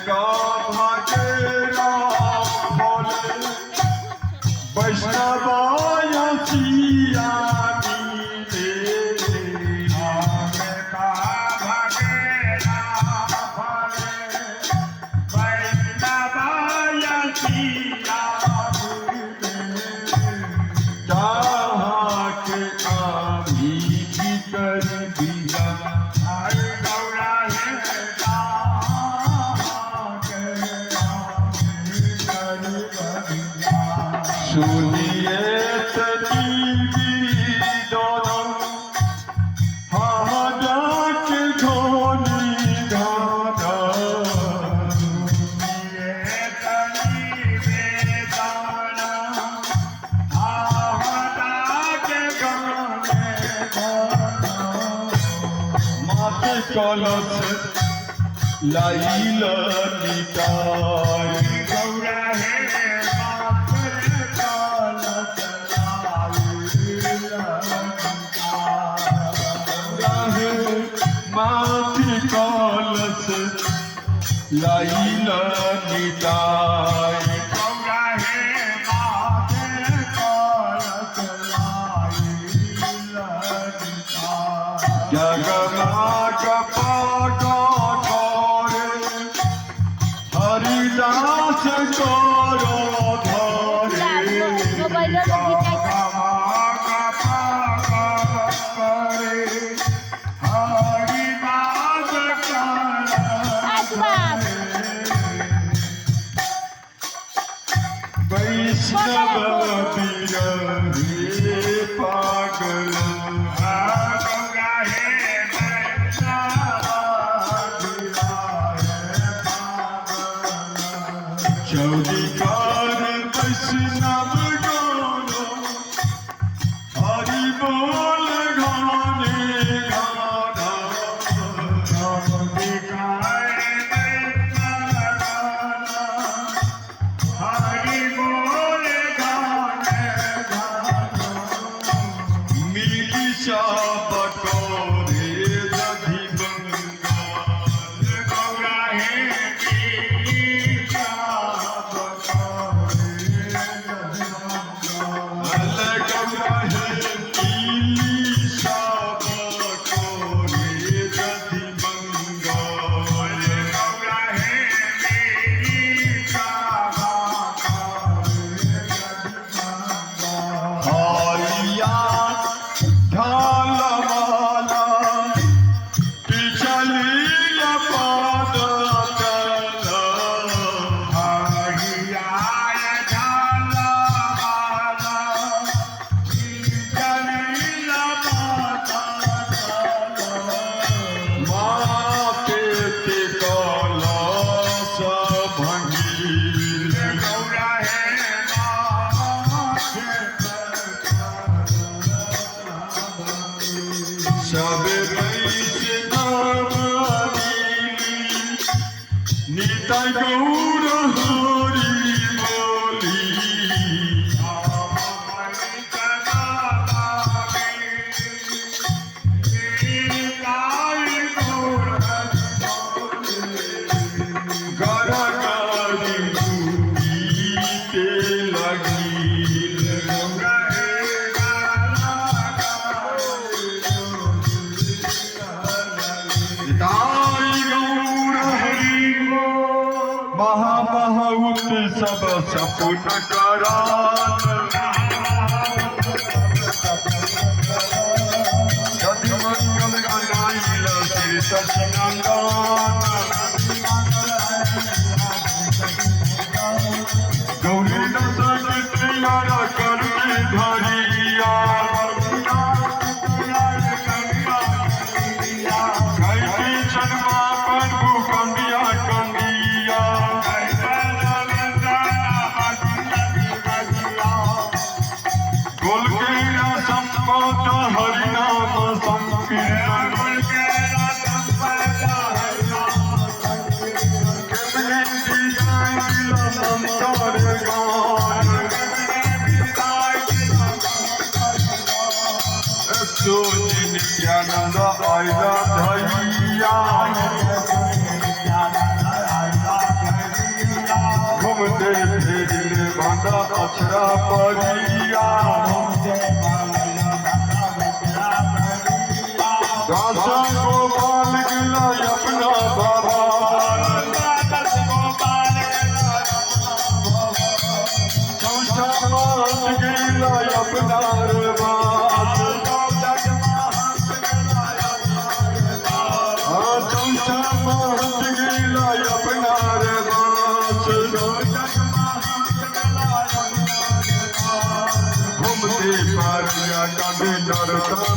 का भागेरा बोले वैष्णवाया सिया सुनिए तनी दोनों हाजा के ढोली गाना सुनिए तनी बेदाना हाजा के गाने गाना माथे कलश लाइल निकाय गौरा है माथि कलश लाइल निताय गौरा हे माथे कलश लाइल निताय जगमाग पाग करे हरिदास करो धरे वैष्णव वीर पागल चौरिकार वैष्णव गानो हरि बोल गाने गाना चौरिकार हरि बोल गाने गाना मिली बटोरे रधि बंगाल गौरा है सब वैष्णव निताय गौर हरि बोली गरगारी गीते लगी सब सपुन करान यदि मंगल अनाइल श्री सचिनंदन गौरी दशक तैयार करके धरिया कैटी जन्मा प्रभु कंडिया कंडिया गोलकेरा संपत हरिनाम संकीर्तन नित्यानंद आइला धैया दादा अछरा परिया दासा गोपाल गिला अपना बाबा चौथा मात गिला अपना रवास चौथा मात गिला अपना रवास घूमते पारिया कांडे डरता